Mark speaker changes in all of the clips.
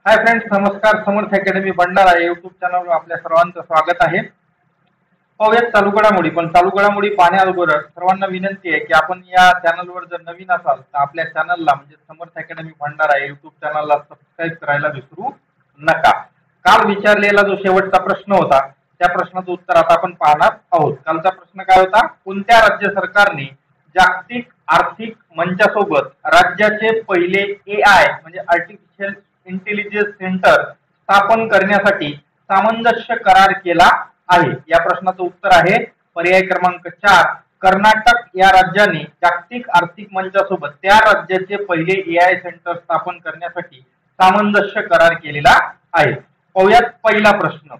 Speaker 1: Hi friends, नमस्कार. समर्थ academy Bhandara YouTube चॅनलवर आपल्या सर्वांचं स्वागत आहे. पाहूयात चालू घडामोडी. पण चालू घडामोडी पाहण्याअगोदर सर्वांना विनंती आहे की आपण या चॅनलवर जर नवीन असाल तर आपल्या चॅनलला म्हणजे समर्थ अकॅडमी भंडारा युट्यूब चॅनलला सबस्क्राईब करायला विसरू नका. काल विचारलेला जो शेवटचा प्रश्न होता त्या प्रश्नाचं उत्तर आता आपण पाहणार आहोत. कालचा प्रश्न काय होता? कोणत्या राज्य सरकारने जागतिक आर्थिक मंचासोबत राज्याचे पहिले AI म्हणजे आर्टिफिशियल इंटेलिजन्स सेंटर स्थापन करण्यासाठी सामंजस्य करार केला आहे? या प्रश्नाचं उत्तर आहे पर्याय क्रमांक 4, कर्नाटक या राज्याने जागतिक आर्थिक मंचासोबत त्या राज्याचे पहिले AI सेंटर स्थापन करण्यासाठी सामंजस्य करार केलेला आहे. पाहूयात पहिला प्रश्न.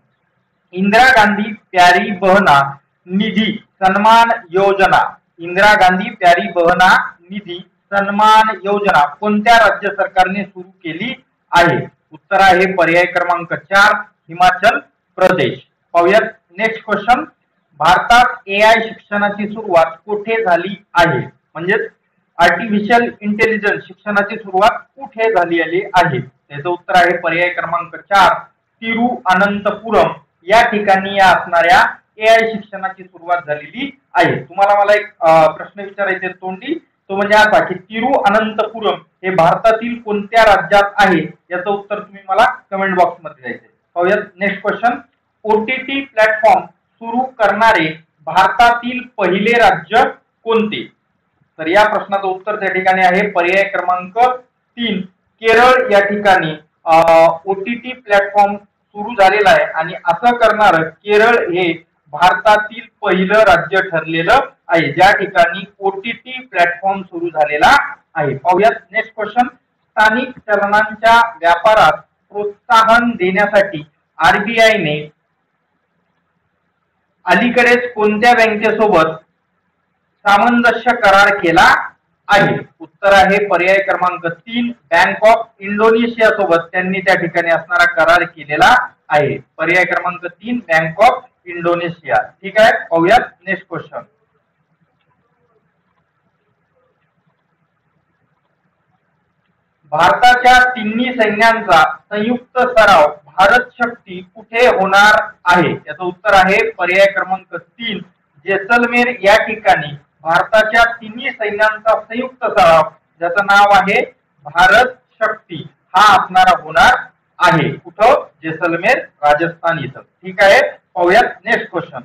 Speaker 1: इंदिरा गांधी प्यारी बहना निधी सन्मान योजना, इंदिरा गांधी प्यारी बहना निधी सन्मान योजना कोणत्या राज्य सरकारने सुरू केली आहे? उत्तर आहे पर्याय क्रमांक 4, हिमाचल प्रदेश. पाहूयात नेक्स्ट क्वेश्चन. भारतात AI शिक्षणाची सुरुवात कुठे झाली आहे? म्हणजे आर्टिफिशियल इंटेलिजन्स शिक्षणाची सुरुवात कुठे झाली आहे? त्याचं उत्तर आहे पर्याय क्रमांक 4, तिरुअनंतपुरम या ठिकाणी या असणाऱ्या AI शिक्षणाची सुरुवात झालेली आहे. तुम्हाला मला एक प्रश्न विचारायचे तोंडी, तो म्हणजे असा की तिरुअनंतपुरम हे भारतातील कोणत्या राज्यात आहे? याचं उत्तर तुम्ही मला कमेंट बॉक्स मध्ये द्यायचे. पाहूयात नेक्स्ट क्वेश्चन. OTT प्लॅटफॉर्म सुरू करणारे भारतातील पहिले राज्य कोणते? तर या प्रश्नाचं उत्तर त्या ठिकाणी आहे पर्याय क्रमांक 3, केरळ या ठिकाणी OTT प्लॅटफॉर्म सुरू झालेला आहे आणि असं करणार केरळ हे भारतातील पहिलं राज्य ठरलेलं आहे ज्या ठिकाणी OTT प्लॅटफॉर्म सुरू झालेला आहे. पाहूयात नेक्स्ट क्वेश्चन. स्थानिक चलनांच्या व्यापारात प्रोत्साहन देण्यासाठी RBI ने अलीकडेच कोणत्या बँकेसोबत सामंजस्य करार केला आहे? उत्तर आहे पर्याय क्रमांक 3, बँक ऑफ इंडोनेशिया सोबत त्यांनी त्या ठिकाणी असणारा करार केलेला आहे. पर्याय क्रमांक 3, बँक ऑफ इंडोनेशिया. ठीक आहे. पाहूयात नेक्स्ट क्वेश्चन. भारताच्या तिन्ही सैन्यांचा संयुक्त सराव भारत शक्ती कुठे होणार आहे? याचं उत्तर आहे पर्याय क्रमांक 3, जैसलमेर या ठिकाणी भारताच्या तिन्ही सैन्यांचा संयुक्त सराव ज्याचं नाव आहे भारत शक्ती हा असणारा होणार आहे. कुठं? जैसलमेर, राजस्थान इथं. ठीक आहे. पाहूयात नेक्स्ट क्वेश्चन.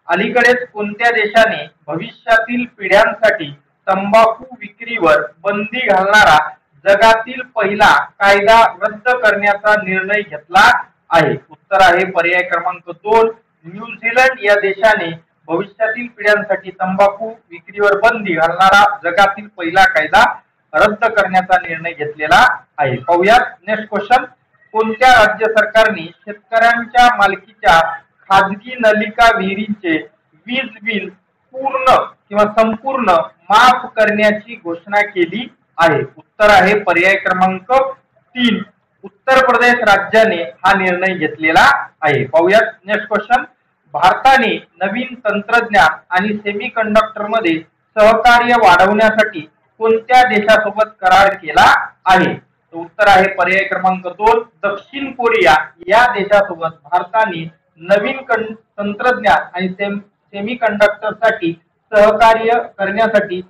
Speaker 1: अलीकडेच कोणत्या देशाने भविष्यातील पिढ्यांसाठी तंबाखू विक्रीवर बंदी घालणारा जगातील पहिला कायदा रद्द करण्याचा निर्णय घेतला आहे? उत्तर आहे पर्याय क्रमांक 2, न्यूझीलंड या देशाने भविष्यातील पिढ्यांसाठी तंबाखू विक्रीवर बंदी घालणारा जगातील पहिला कायदा रद्द करण्याचा निर्णय घेतलेला आहे. पाहूयात नेक्स्ट क्वेश्चन. कोणत्या राज्य सरकारने शेतकऱ्यांच्या मालकीच्या खाजगी नलिका विहिरींचे वीज बिल पूर्ण किंवा संपूर्ण माफ करण्याची घोषणा केली आहे? उत्तर आहे पर्याय क्रमांक 3, उत्तर प्रदेश राज्याने हा निर्णय घेतलेला आहे. पाहूयात नेक्स्ट क्वेश्चन. भारताने नवीन तंत्रज्ञान आणि सेमीकंडक्टर मध्ये सहकार्य वाढवण्यासाठी कोणत्या देशासोबत करार केला आहे? उत्तर आहे पर्याय क्रमांक 2, दक्षिण कोरिया या देशासोबत भारताने नवीन तंत्रज्ञान आणि सेमीकंडक्टर साठी सहकार्य करण्यासाठी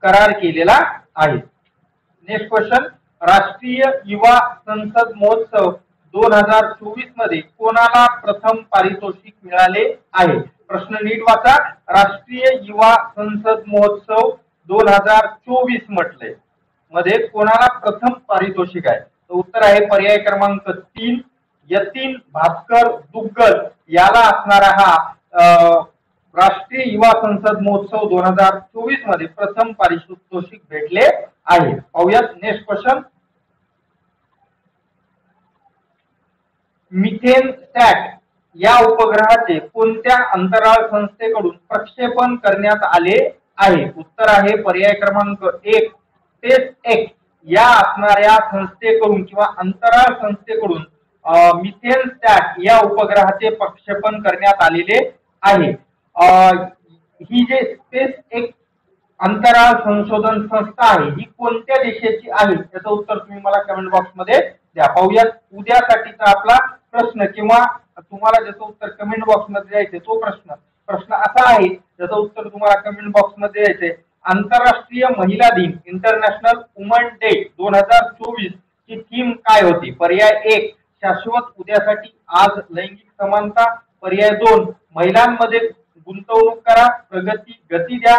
Speaker 1: करार केलेला आहे. Next question. राष्ट्रीय युवा संसद महोत्सव 2024 मध्ये कोणाला प्रथम पारितोषिक मिळाले आहे? प्रश्न नीट वाचा. राष्ट्रीय युवा संसद महोत्सव 2024 म्हटलंय मध्ये कोणाला प्रथम पारितोषिक आहे? तर उत्तर आहे पर्याय क्रमांक 3, यतीन भास्कर दुग्गल याला असणारा हा राष्ट्रीय युवा संसद महोत्सव 2024 मध्ये प्रथम पारितोषिक भेटले आहे. पाहूयात नेक्स्ट क्वेश्चन. मिथेन सॅट या उपग्रहाचे कोणत्या अंतराळ संस्थेकडून प्रक्षेपण करण्यात आले आहे? उत्तर आहे पर्याय क्रमांक 1, स्पेस एक्स या असणाऱ्या संस्थेकडून किंवा अंतराळ संस्थेकडून मिथेन सॅट या उपग्रहाचे प्रक्षेपण करण्यात आलेले आहे. ही जे स्पेस एक्स अंतराळ संशोधन संस्था आहे ही कोणत्या देशाची आहे? त्याचं उत्तर तुम्ही मला कमेंट बॉक्स मध्ये द्या. पाहूयात उद्यासाठीचा आपला प्रश्न किंवा तुम्हाला ज्याचं उत्तर कमेंट बॉक्स मध्ये द्यायचे तो प्रश्न असा आहे ज्याचं उत्तर तुम्हाला कमेंट बॉक्स मध्ये द्यायचे. आंतरराष्ट्रीय महिला दिन इंटरनॅशनल वुमन डे 2024 ची थीम काय होती? पर्याय 1 शाश्वत उद्यासाठी आज लैंगिक समानता. पर्याय 2 महिलांमध्ये गुंतवणूक करा, प्रगती गती द्या.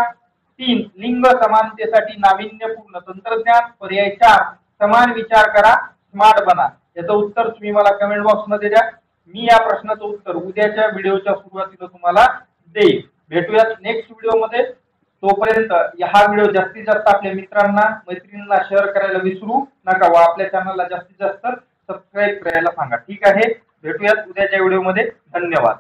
Speaker 1: 3 लिंग समानतेसाठी नाविन्यपूर्ण तंत्रज्ञान. पर्याय 4 समान विचार करा, स्मार्ट बना. याचं उत्तर तुम्ही मला कमेंट बॉक्स मध्ये द्या. मी या प्रश्नाचं उत्तर उद्याच्या व्हिडिओच्या सुरुवातीला तुम्हाला देईल. भेटूयात नेक्स्ट व्हिडिओमध्ये. तोपर्यंत हा व्हिडिओ जास्तीत जास्त आपल्या मित्रांना मैत्रिणींना शेअर करायला विसरू नका व आपल्या चॅनलला जास्तीत जास्त सबस्क्राईब करायला सांगा. ठीक आहे, भेटूयात उद्याच्या व्हिडिओमध्ये. धन्यवाद.